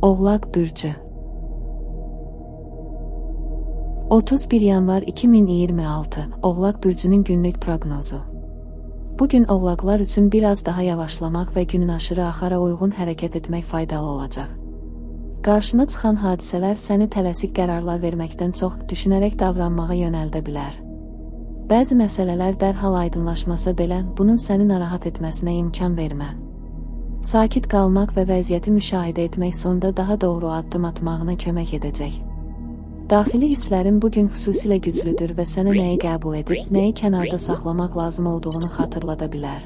Oğlaq Bürcü 31 yanvar 2026 Oğlaq Bürcünün günlük proqnozu. Bugün oğlaqlar üçün biraz daha yavaşlamaq və günün aşırı axara uyğun hərəkət etmək faydalı olacaq. Qarşına çıxan hadisələr səni tələsik qərarlar verməkdən çox düşünərək davranmağa yönəldə bilər. Bəzi məsələlər dərhal aydınlaşmasa belə, bunun səni narahat etməsinə imkan vermə. Sakit qalmaq və vəziyyəti müşahidə etmək sonda daha doğru addım atmağına kömək edəcək. Daxili hisslərin bugün xüsusilə güclüdür və sənə nəyi qəbul edib, nəyi kənarda saxlamaq lazım olduğunu xatırlada bilər.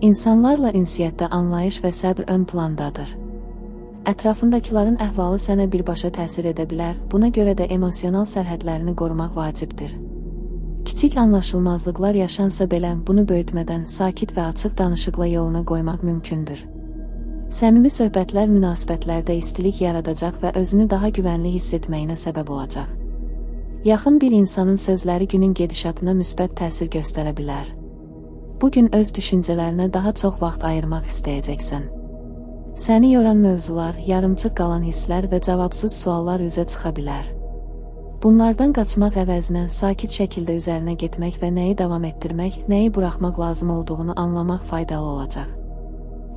İnsanlarla ünsiyyətdə anlayış və səbr ön plandadır. Ətrafındakilərin əhvalı sənə birbaşa təsir edə bilər, buna görə də emosional sərhədlərini qorumaq vacibdir. Kiçik anlaşılmazlıqlar yaşansa belə, bunu böyütmədən sakit və açıq danışıqla yoluna qoymaq mümkündür. Səmimi söhbətlər münasibətlərdə istilik yaradacaq və özünü daha güvənli hiss etməyinə səbəb olacaq. Yaxın bir insanın sözləri günün gedişatına müsbət təsir göstərə bilər. Bugün öz düşüncələrinə daha çox vaxt ayırmaq istəyəcəksən. Səni yoran mövzular, yarımçıq qalan hisslər və cavabsız suallar üzə çıxa bilər. Bunlardan qaçmaq əvəzinə sakit şəkildə üzərinə getmək və nəyi davam etdirmək, nəyi buraxmaq lazım olduğunu anlamaq faydalı olacaq.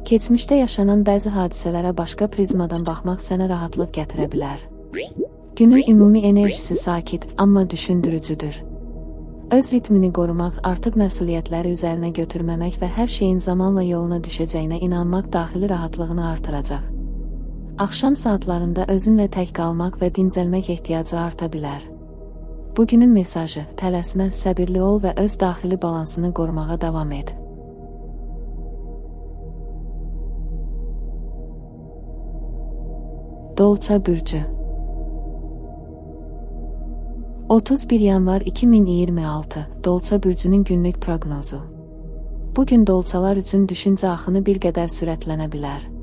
Keçmişdə yaşanan bəzi hadisələrə başqa prizmadan baxmaq sənə rahatlıq gətirə bilər. Günün ümumi enerjisi sakit, amma düşündürücüdür. Öz ritmini qorumaq, artıq məsuliyyətləri üzərinə götürməmək və hər şeyin zamanla yoluna düşəcəyinə inanmaq daxili rahatlığını artıracaq. Axşam saatlarında özünlə tək qalmaq və dincəlmək ehtiyacı arta bilər. Bugünün mesajı: tələsmə, səbirli ol və öz daxili balansını qorumağa davam et. Dolça Bürcü 31 yanvar 2026 Dolça Bürcünün günlük proqnozu. Bugün dolçalar üçün düşüncə axını bir qədər sürətlənə bilər.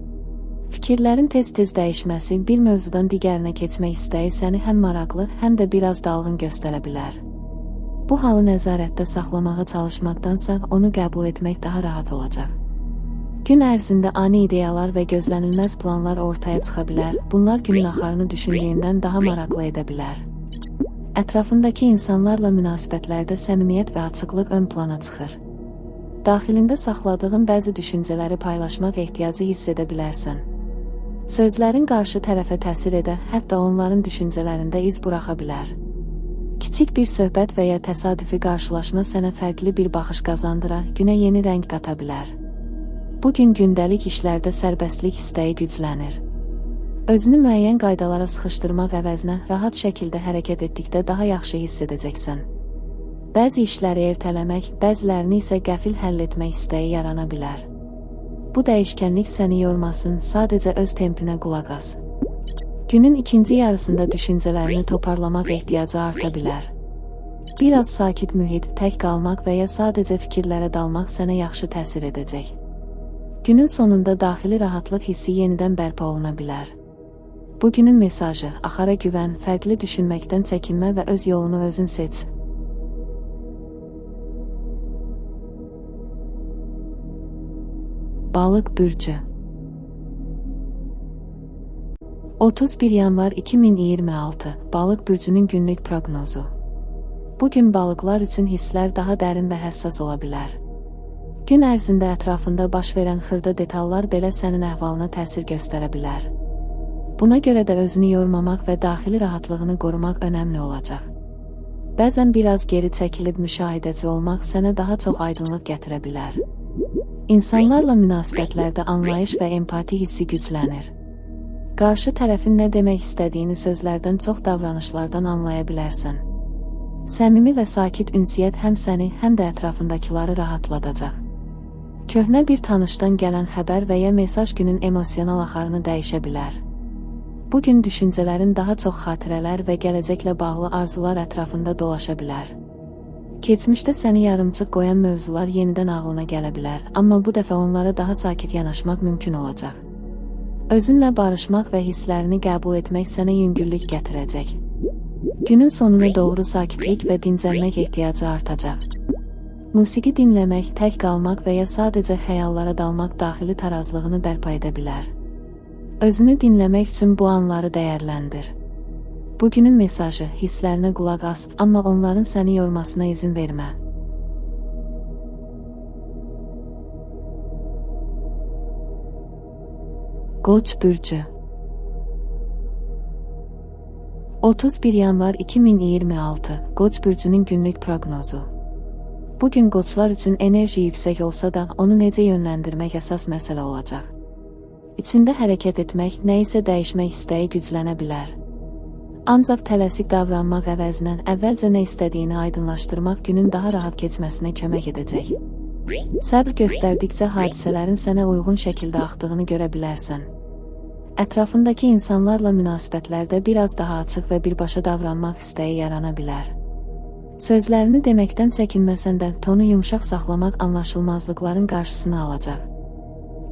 Fikirlərin tez-tez dəyişməsi, bir mövzudan digərinə keçmək istəyi səni həm maraqlı, həm də biraz dalğın göstərə bilər. Bu halı nəzarətdə saxlamağa çalışmaqdansa, onu qəbul etmək daha rahat olacaq. Gün ərzində ani ideyalar və gözlənilməz planlar ortaya çıxa bilər, bunlar günün axarını düşündüyündən daha maraqlı edə bilər. Ətrafındakı insanlarla münasibətlərdə səmimiyyət və açıqlıq ön plana çıxır. Daxilində saxladığın bəzi düşüncələri paylaşmaq ehtiyacı hiss edə bilərsən. Sözlərin qarşı tərəfə təsir edə, hətta onların düşüncələrində iz buraxa bilər. Kiçik bir söhbət və ya təsadüfi qarşılaşma sənə fərqli bir baxış qazandıra, günə yeni rəng qata bilər. Bugün gündəlik işlərdə sərbəstlik istəyi güclənir. Özünü müəyyən qaydalara sıxışdırmaq əvəzinə rahat şəkildə hərəkət etdikdə daha yaxşı hiss edəcəksən. Bəzi işləri ertələmək, bəzilərini isə qəfil həll etmək istəyi yarana bilər. Bu dəyişkənlik səni yormasın, sadəcə öz tempinə qulaq as. Günün ikinci yarısında düşüncələrini toparlamaq ehtiyacı arta bilər. Biraz sakit mühit, tək qalmaq və ya sadəcə fikirlərə dalmaq sənə yaxşı təsir edəcək. Günün sonunda daxili rahatlıq hissi yenidən bərpa oluna bilər. Bugünün mesajı: axara güvən, fərqli düşünməkdən çəkinmə və öz yolunu özün seç. Balıq Bürcü 31 yanvar 2026 Balıq Bürcünün günlük proqnozu. Bugün balıqlar üçün hisslər daha dərin və həssas ola bilər. Gün ərzində ətrafında baş verən xırda detallar belə sənin əhvalına təsir göstərə bilər. Buna görə də özünü yormamaq və daxili rahatlığını qorumaq önəmli olacaq. Bəzən biraz geri çəkilib müşahidəci olmaq sənə daha çox aydınlıq gətirə bilər. İnsanlarla münasibətlərdə anlayış və empati hissi güclənir. Qarşı tərəfin nə demək istədiyini sözlərdən çox davranışlardan anlaya bilərsən. Səmimi və sakit ünsiyyət həm səni, həm də ətrafındakiləri rahatladacaq. Köhnə bir tanışdan gələn xəbər və ya mesaj günün emosional axarını dəyişə bilər. Bugün düşüncələrin daha çox xatirələr və gələcəklə bağlı arzular ətrafında dolaşa bilər. Keçmişdə səni yarımçıq qoyan mövzular yenidən ağlına gələ bilər, amma bu dəfə onlara daha sakit yanaşmaq mümkün olacaq. Özünlə barışmaq və hisslərini qəbul etmək sənə yüngüllük gətirəcək. Günün sonuna doğru sakitlik və dincəlmək ehtiyacı artacaq. Musiqi dinləmək, tək qalmaq və ya sadəcə xəyallara dalmaq daxili tarazlığını bərpa edə bilər. Özünü dinləmək üçün bu anları dəyərləndir. Bugünün mesajı: hisslərinə qulaq as, amma onların səni yormasına izin vermə. Qoç bürcü. 31 yanvar 2026 Qoç bürcünün günlük proqnozu. Bugün qoçlar üçün enerji yüksək olsa da, onu necə yönləndirmək əsas məsələ olacaq. İçində hərəkət etmək, nə isə dəyişmək istəyi güclənə bilər. Ancaq tələsik davranmaq əvəzinə əvvəlcə nə istədiyini aydınlaşdırmaq günün daha rahat keçməsinə kömək edəcək. Səbr göstərdikcə hadisələrin sənə uyğun şəkildə axdığını görə bilərsən. Ətrafındakı insanlarla münasibətlərdə biraz daha açıq və birbaşa davranmaq istəyi yarana bilər. Sözlərini deməkdən çəkinməsən də tonu yumşaq saxlamaq anlaşılmazlıqların qarşısını alacaq.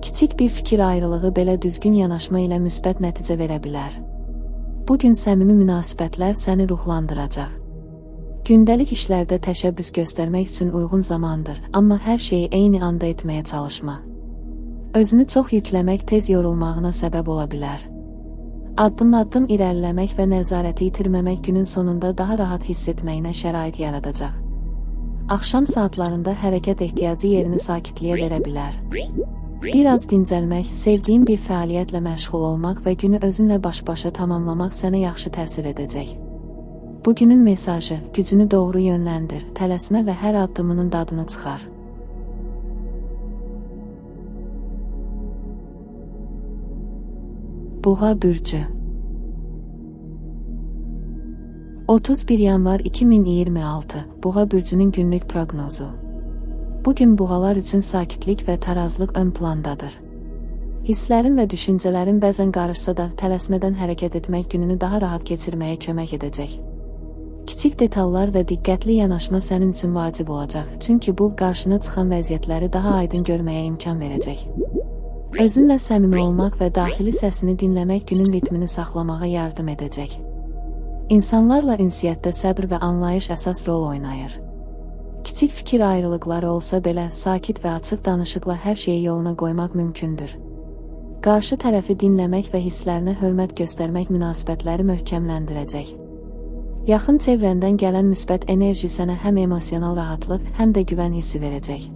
Kiçik bir fikir ayrılığı belə düzgün yanaşma ilə müsbət nəticə verə bilər. Bugün səmimi münasibətlər səni ruhlandıracaq. Gündəlik işlərdə təşəbbüs göstərmək üçün uyğun zamandır, amma hər şeyi eyni anda etməyə çalışma. Özünü çox yükləmək tez yorulmağına səbəb ola bilər. Addım-addım irəliləmək və nəzarəti itirməmək günün sonunda daha rahat hiss etməyinə şərait yaradacaq. Axşam saatlarında hərəkət ehtiyacı yerini sakitliyə verə bilər. Biraz dincəlmək, sevdiyin bir fəaliyyətlə məşğul olmaq və günü özünlə baş-başa tamamlamaq sənə yaxşı təsir edəcək. Bugünün mesajı: gücünü doğru yönləndir, tələsmə və hər addımının dadını çıxar. Boğa bürcü. 31 yanvar 2026 Boğa bürcünün günlük proqnozu. Bugün boğalar üçün sakitlik və tarazlıq ön plandadır. Hisslərin və düşüncələrin bəzən qarışsa da, tələsmədən hərəkət etmək gününü daha rahat keçirməyə kömək edəcək. Kiçik detallar və diqqətli yanaşma sənin üçün vacib olacaq, çünki bu, qarşına çıxan vəziyyətləri daha aydın görməyə imkan verəcək. Özünlə səmimi olmaq və daxili səsini dinləmək günün ritmini saxlamağa yardım edəcək. İnsanlarla ünsiyyətdə səbr və anlayış əsas rol oynayır. Kiçik fikir ayrılıqları olsa belə, sakit və açıq danışıqla hər şeyi yoluna qoymaq mümkündür. Qarşı tərəfi dinləmək və hisslərinə hörmət göstərmək münasibətləri möhkəmləndirəcək. Yaxın çevrəndən gələn müsbət enerji sənə həm emosional rahatlıq, həm də güvən hissi verəcək.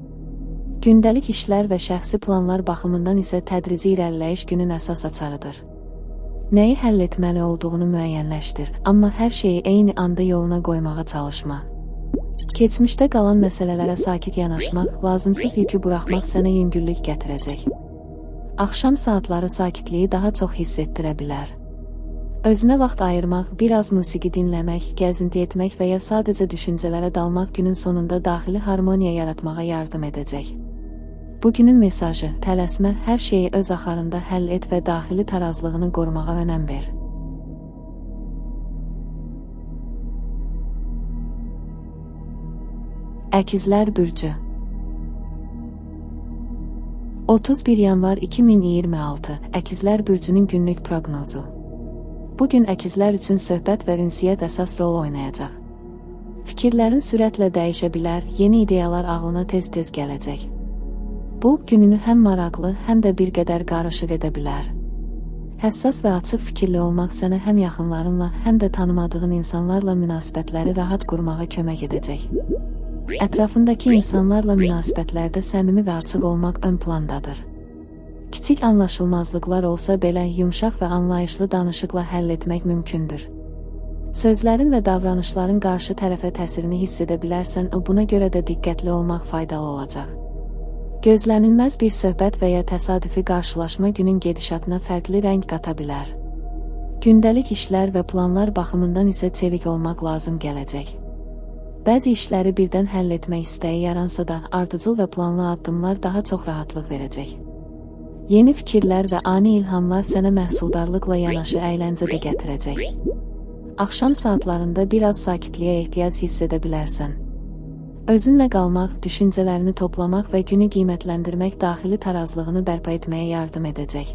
Gündəlik işlər və şəxsi planlar baxımından isə tədrici irəliləyiş günün əsas açarıdır. Nəyi həll etməli olduğunu müəyyənləşdir, amma hər şeyi eyni anda yoluna qoymağa çalışma. Keçmişdə qalan məsələlərə sakit yanaşmaq, lazımsız yükü buraxmaq sənə yüngüllük gətirəcək. Axşam saatları sakitliyi daha çox hiss etdirə bilər. Özünə vaxt ayırmaq, biraz musiqi dinləmək, gəzinti etmək və ya sadəcə düşüncələrə dalmaq günün sonunda daxili harmoniya yaratmağa yardım edəcək. Bugünün mesajı: tələsmə, hər şeyi öz axarında həll et və daxili tarazlığını qorumağa önəm ver. Əkizlər bürcü. 31 yanvar 2026 Əkizlər bürcünün günlük proqnozu. Bugün əkizlər üçün söhbət və ünsiyyət əsas rol oynayacaq. Fikirlərin sürətlə dəyişə bilər, yeni ideyalar ağlına tez-tez gələcək. Bu, gününü həm maraqlı, həm də bir qədər qarışıq edə bilər. Həssas və açıq fikirli olmaq sənə həm yaxınlarınla, həm də tanımadığın insanlarla münasibətləri rahat qurmağa kömək edəcək. Ətrafındakı insanlarla münasibətlərdə səmimi və açıq olmaq ön plandadır. Kiçik anlaşılmazlıqlar olsa belə, yumşaq və anlayışlı danışıqla həll etmək mümkündür. Sözlərin və davranışların qarşı tərəfə təsirini hiss edə bilərsən, buna görə də diqqətli olmaq faydalı olacaq. Gözlənilməz bir söhbət və ya təsadüfi qarşılaşma günün gedişatına fərqli rəng qata bilər. Gündəlik işlər və planlar baxımından isə çevik olmaq lazım gələcək. Bəzi işləri birdən həll etmək istəyi yaransa da, ardıcıl və planlı addımlar daha çox rahatlıq verəcək. Yeni fikirlər və ani ilhamlar sənə məhsuldarlıqla yanaşı əyləncə də gətirəcək. Axşam saatlarında biraz sakitliyə ehtiyac hiss edə bilərsən. Özünlə qalmaq, düşüncələrini toplamaq və günü qiymətləndirmək daxili tarazlığını bərpa etməyə yardım edəcək.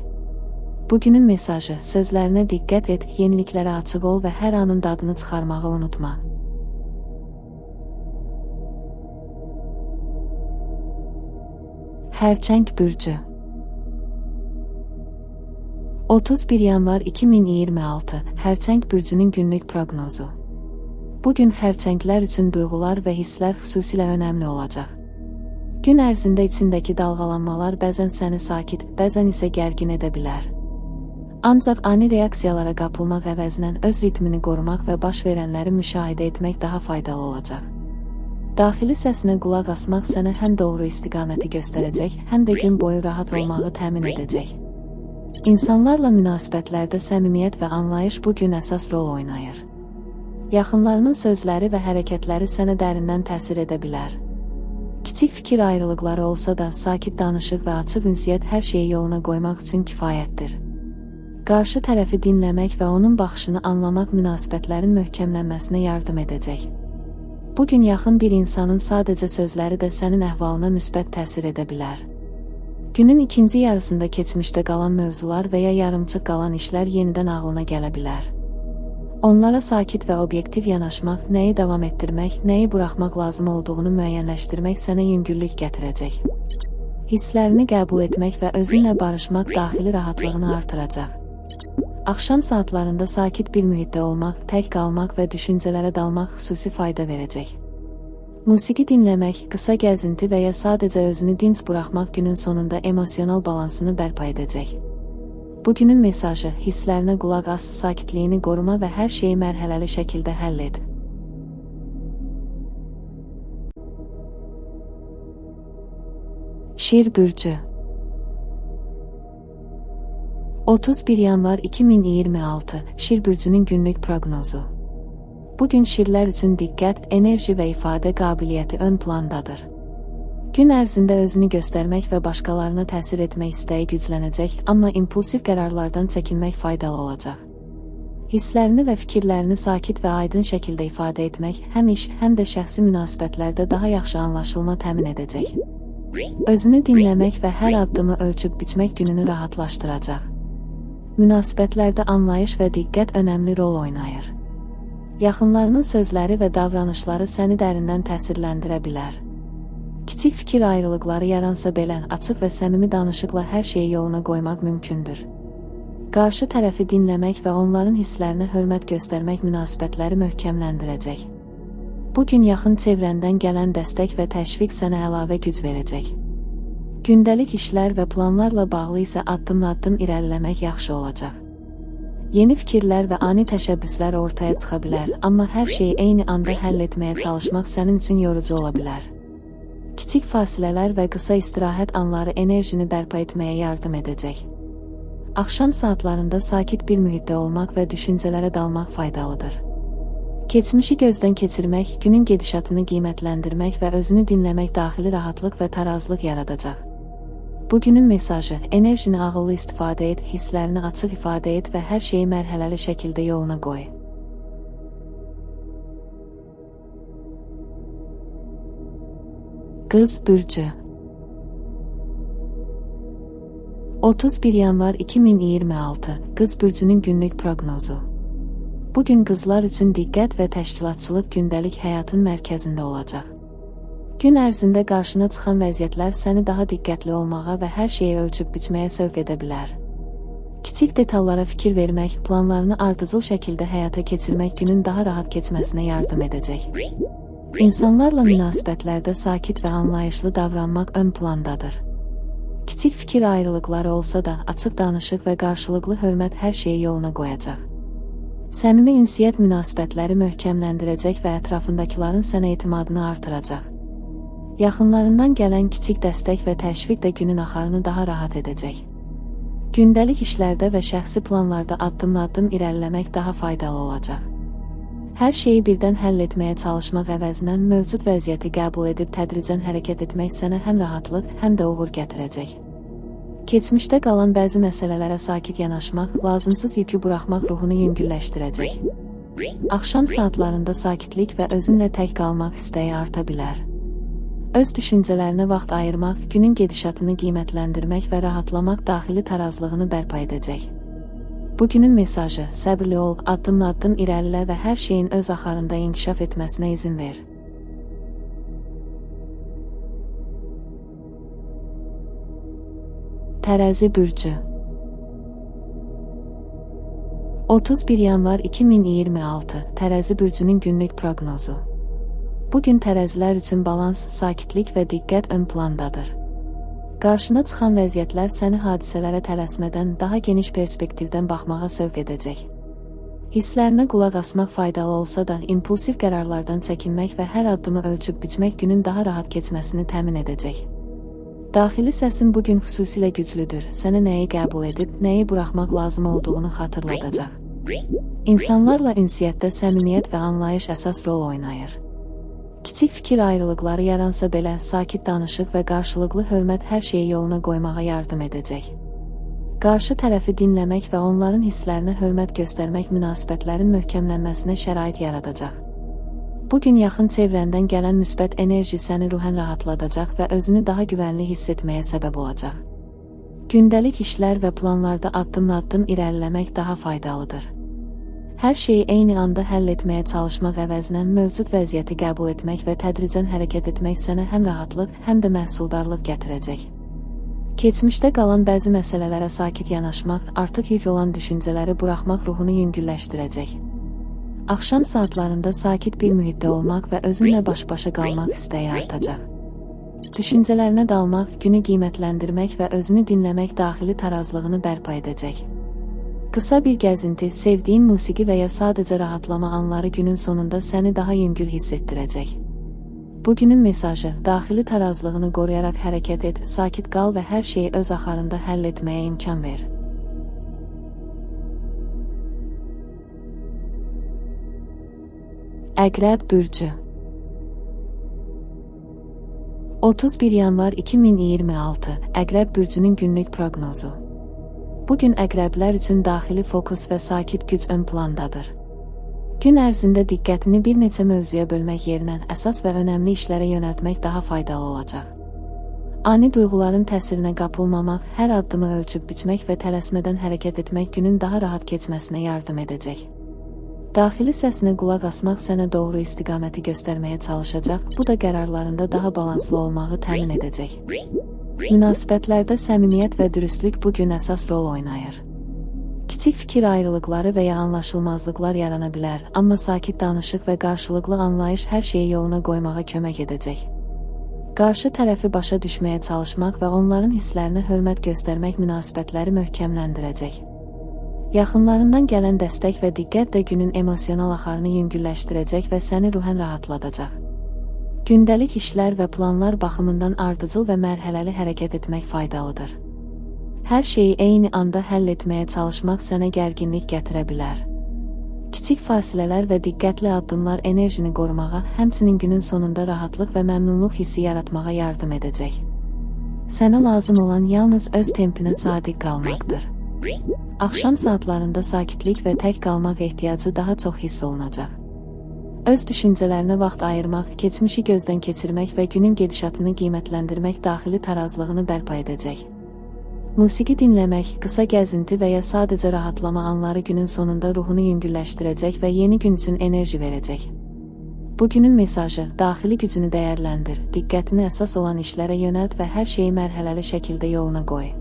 Bugünün mesajı: sözlərinə diqqət et, yeniliklərə açıq ol və hər anın dadını çıxarmağı unutma. Xərçəng bürcü. 31 yanvar 2026 Xərçəng bürcünün günlük proqnozu. Bugün xərçənglər üçün duyğular və hisslər xüsusilə önəmli olacaq. Gün ərzində içindəki dalğalanmalar bəzən səni sakit, bəzən isə gərgin edə bilər. Ancaq ani reaksiyalara qapılmaq əvəzinə öz ritmini qorumaq və baş verənləri müşahidə etmək daha faydalı olacaq. Daxili səsinə qulaq asmaq sənə həm doğru istiqaməti göstərəcək, həm də gün boyu rahat olmağı təmin edəcək. İnsanlarla münasibətlərdə səmimiyyət və anlayış bu gün əsas rol oynayır. Yaxınlarının sözləri və hərəkətləri sənə dərindən təsir edə bilər. Kiçik fikir ayrılıqları olsa da, sakit danışıq və açıq ünsiyyət hər şeyi yoluna qoymaq üçün kifayətdir. Qarşı tərəfi dinləmək və onun baxışını anlamaq münasibətlərin möhkəmlənməsinə yardım edəcək. Bugün yaxın bir insanın sadəcə sözləri də sənin əhvalına müsbət təsir edə bilər. Günün ikinci yarısında keçmişdə qalan mövzular və ya yarımçıq qalan işlər yenidən ağlına gələ bilər. Onlara sakit və obyektiv yanaşmaq, nəyi davam etdirmək, nəyi buraxmaq lazım olduğunu müəyyənləşdirmək sənə yüngüllük gətirəcək. Hisslərini qəbul etmək və özünlə barışmaq daxili rahatlığını artıracaq. Axşam saatlarında sakit bir mühitdə olmaq, tək qalmaq və düşüncələrə dalmaq xüsusi fayda verəcək. Musiqi dinləmək, qısa gəzinti və ya sadəcə özünü dinc buraxmaq günün sonunda emosional balansını bərpa edəcək. Bugünün mesajı: hisslərinə qulaq as, sakitliyini qoruma və hər şeyi mərhələli şəkildə həll et. Şir bürcü. 31 yanvar 2026 Şir bürcünün günlük proqnozu. Bugün şirlər üçün diqqət, enerji və ifadə qabiliyyəti ön plandadır. Gün ərzində özünü göstərmək və başqalarına təsir etmək istəyi güclənəcək, amma impulsiv qərarlardan çəkinmək faydalı olacaq. Hisslərini və fikirlərini sakit və aydın şəkildə ifadə etmək həm iş, həm də şəxsi münasibətlərdə daha yaxşı anlaşılma təmin edəcək. Özünü dinləmək və hər addımı ölçüb biçmək gününü rahatlaşdıracaq. Münasibətlərdə anlayış və diqqət önəmli rol oynayır. Yaxınlarının sözləri və davranışları səni dərindən təsirləndirə bilər. Kiçik fikir ayrılıqları yaransa belə, açıq və səmimi danışıqla hər şeyi yoluna qoymaq mümkündür. Qarşı tərəfi dinləmək və onların hisslərinə hörmət göstərmək münasibətləri möhkəmləndirəcək. Bugün yaxın çevrəndən gələn dəstək və təşviq sənə əlavə güc verəcək. Gündəlik işlər və planlarla bağlı isə addım-addım irəliləmək yaxşı olacaq. Yeni fikirlər və ani təşəbbüslər ortaya çıxa bilər, amma hər şeyi eyni anda həll etməyə çalışmaq sənin üçün yorucu ola bilər. Kiçik fasilələr və qısa istirahət anları enerjini bərpa etməyə yardım edəcək. Axşam saatlarında sakit bir mühitdə olmaq və düşüncələrə dalmaq faydalıdır. Keçmişi gözdən keçirmək, günün gedişatını qiymətləndirmək və özünü dinləmək daxili rahatlıq və tarazlıq yaradacaq. Bugünün mesajı: enerjini ağıllı istifadə et, hisslərini açıq ifadə et və hər şeyi mərhələli şəkildə yoluna qoy. Qız bürcü. 31 yanvar 2026 Qız bürcünün günlük proqnozu. Bugün qızlar üçün diqqət və təşkilatçılıq gündəlik həyatın mərkəzində olacaq. Gün ərzində qarşına çıxan vəziyyətlər səni daha diqqətli olmağa və hər şeyi ölçüb biçməyə sövq edə bilər. Kiçik detallara fikir vermək, planlarını ardıcıl şəkildə həyata keçirmək günün daha rahat keçməsinə yardım edəcək. İnsanlarla münasibətlərdə sakit və anlayışlı davranmaq ön plandadır. Kiçik fikir ayrılıqları olsa da, açıq danışıq və qarşılıqlı hörmət hər şeyi yoluna qoyacaq. Səmimi ünsiyyət münasibətləri möhkəmləndirəcək və ətrafındakıların sənə etimadını artıracaq. Yaxınlarından gələn kiçik dəstək və təşviq də günün axarını daha rahat edəcək. Gündəlik işlərdə və şəxsi planlarda addım-addım irəliləmək daha faydalı olacaq. Hər şeyi birdən həll etməyə çalışmaq əvəzinə mövcud vəziyyəti qəbul edib tədricən hərəkət etmək sənə həm rahatlıq, həm də uğur gətirəcək. Keçmişdə qalan bəzi məsələlərə sakit yanaşmaq, lazımsız yükü buraxmaq ruhunu yüngülləşdirəcək. Axşam saatlarında sakitlik və özünlə tək qalmaq istəyi arta bilər. Öz düşüncələrinə vaxt ayırmaq, günün gedişatını qiymətləndirmək və rahatlamaq daxili tarazlığını bərpa edəcək. Bugünün mesajı: səbirli ol, addım-addım irəlilə və hər şeyin öz axarında inkişaf etməsinə izin ver. Tərəzi bürcü. 31 yanvar 2026 Tərəzi bürcünün günlük proqnozu. Bugün tərəzilər üçün balans, sakitlik və diqqət ön plandadır. Qarşına çıxan vəziyyətlər səni hadisələrə tələsmədən daha geniş perspektivdən baxmağa sövq edəcək. Hisslərinə qulaq asmaq faydalı olsa da, impulsiv qərarlardan çəkinmək və hər addımı ölçüb biçmək günün daha rahat keçməsini təmin edəcək. Daxili səsin bugün xüsusilə güclüdür, sənə nəyi qəbul edib, nəyi buraxmaq lazım olduğunu xatırladacaq. İnsanlarla ünsiyyətdə səmimiyyət və anlayış əsas rol oynayır. Kiçik fikir ayrılıqları yaransa belə, sakit danışıq və qarşılıqlı hörmət hər şeyi yoluna qoymağa yardım edəcək. Qarşı tərəfi dinləmək və onların hisslərinə hörmət göstərmək münasibətlərin möhkəmlənməsinə şərait yaradacaq. Bugün yaxın çevrəndən gələn müsbət enerji səni ruhən rahatladacaq və özünü daha güvənli hiss etməyə səbəb olacaq. Gündəlik işlər və planlarda addım-addım irəliləmək daha faydalıdır. Hər şeyi eyni anda həll etməyə çalışmaq əvəzinə mövcud vəziyyəti qəbul etmək və tədricən hərəkət etmək sənə həm rahatlıq, həm də məhsuldarlıq gətirəcək. Keçmişdə qalan bəzi məsələlərə sakit yanaşmaq, artıq yük olan düşüncələri buraxmaq ruhunu yüngülləşdirəcək. Axşam saatlarında sakit bir mühitdə olmaq və özünlə baş-başa qalmaq istəyi artacaq. Düşüncələrinə dalmaq, günü qiymətləndirmək və özünü dinləmək daxili tarazlığını bərpa edəcək. Qısa bir gəzinti, sevdiyin musiqi və ya sadəcə rahatlama anları günün sonunda səni daha yüngül hiss etdirəcək. Bugünün mesajı, daxili tarazlığını qoruyaraq hərəkət et, sakit qal və hər şeyi öz axarında həll etməyə imkan ver. Əqrəb bürcü. 31 yanvar 2026 Əqrəb bürcünün günlük proqnozu. Bugün əqrəblər üçün daxili fokus və sakit güc ön plandadır. Gün ərzində diqqətini bir neçə mövzuya bölmək yerinə əsas və önəmli işlərə yönəltmək daha faydalı olacaq. Ani duyğuların təsirinə qapılmamaq, hər addımı ölçüb biçmək və tələsmədən hərəkət etmək günün daha rahat keçməsinə yardım edəcək. Daxili səsinə qulaq asmaq sənə doğru istiqaməti göstərməyə çalışacaq, bu da qərarlarında daha balanslı olmağı təmin edəcək. Münasibətlərdə səmimiyyət və dürüstlük bugün əsas rol oynayır. Kiçik fikir ayrılıqları və ya anlaşılmazlıqlar yarana bilər, amma sakit danışıq və qarşılıqlı anlayış hər şeyi yoluna qoymağa kömək edəcək. Qarşı tərəfi başa düşməyə çalışmaq və onların hisslərinə hörmət göstərmək münasibətləri möhkəmləndirəcək. Yaxınlarından gələn dəstək və diqqət də günün emosional axarını yüngülləşdirəcək və səni ruhən rahatladacaq. Gündəlik işlər və planlar baxımından ardıcıl və mərhələli hərəkət etmək faydalıdır. Hər şeyi eyni anda həll etməyə çalışmaq sənə gərginlik gətirə bilər. Kiçik fasilələr və diqqətli addımlar enerjini qorumağa, həmçinin günün sonunda rahatlıq və məmnunluq hissi yaratmağa yardım edəcək. Sənə lazım olan yalnız öz tempinə sadiq qalmaqdır. Axşam saatlarında sakitlik və tək qalmaq ehtiyacı daha çox hiss olunacaq. Öz düşüncələrinə vaxt ayırmaq, keçmişi gözdən keçirmək və günün gedişatını qiymətləndirmək daxili tarazlığını bərpa edəcək. Musiqi dinləmək, qısa gəzinti və ya sadəcə rahatlama anları günün sonunda ruhunu yüngülləşdirəcək və yeni gün üçün enerji verəcək. Bugünün mesajı, daxili gücünü dəyərləndir, diqqətini əsas olan işlərə yönəlt və hər şeyi mərhələli şəkildə yoluna qoy.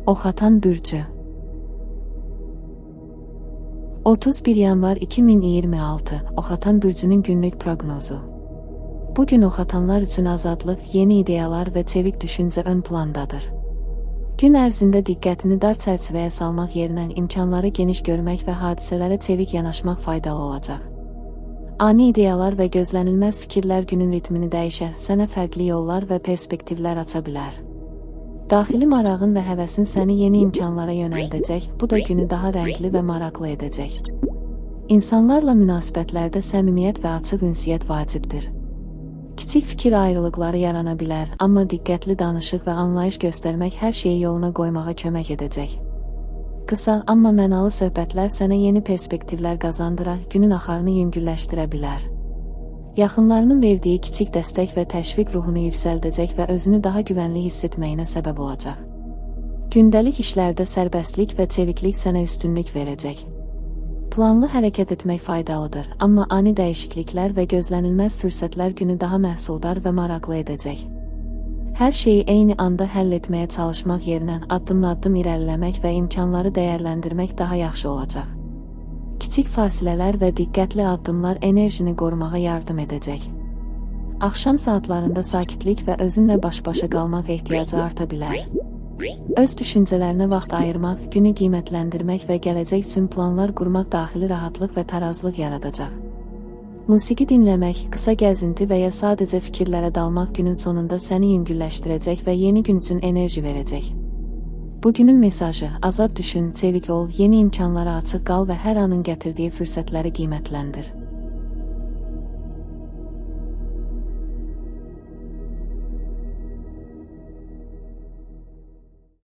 Oxatan bürcü. 31 yanvar 2026 Oxatan bürcünün günlük proqnozu. Bugün oxatanlar üçün azadlıq, yeni ideyalar və çevik düşüncə ön plandadır. Gün ərzində diqqətini dar çərçivəyə salmaq yerinə imkanları geniş görmək və hadisələrə çevik yanaşmaq faydalı olacaq. Ani ideyalar və gözlənilməz fikirlər günün ritmini dəyişə, sənə fərqli yollar və perspektivlər aça bilər. Daxili marağın və həvəsin səni yeni imkanlara yönəldəcək, bu da günü daha rəngli və maraqlı edəcək. İnsanlarla münasibətlərdə səmimiyyət və açıq ünsiyyət vacibdir. Kiçik fikir ayrılıqları yarana bilər, amma diqqətli danışıq və anlayış göstərmək hər şeyi yoluna qoymağa kömək edəcək. Qısa, amma mənalı söhbətlər sənə yeni perspektivlər qazandıra, günün axarını yüngülləşdirə bilər. Yaxınlarının verdiyi kiçik dəstək və təşviq ruhunu yüksəldəcək və özünü daha güvənli hiss etməyinə səbəb olacaq. Gündəlik işlərdə sərbəstlik və çeviklik sənə üstünlük verəcək. Planlı hərəkət etmək faydalıdır, amma ani dəyişikliklər və gözlənilməz fürsətlər günü daha məhsuldar və maraqlı edəcək. Hər şeyi eyni anda həll etməyə çalışmaq yerinə addım-addım irəliləmək və imkanları dəyərləndirmək daha yaxşı olacaq. Kiçik fasilələr və diqqətli addımlar enerjini qorumağa yardım edəcək. Axşam saatlarında sakitlik və özünlə baş-başa qalmaq ehtiyacı arta bilər. Öz düşüncələrinə vaxt ayırmaq, günü qiymətləndirmək və gələcək üçün planlar qurmaq daxili rahatlıq və tarazlıq yaradacaq. Musiqi dinləmək, qısa gəzinti və ya sadəcə fikirlərə dalmaq günün sonunda səni yüngülləşdirəcək və yeni gün üçün enerji verəcək. Bugünün mesajı: azad düşün, çevik ol, yeni imkanlara açıq qal və hər anın gətirdiyi fürsətləri qiymətləndir.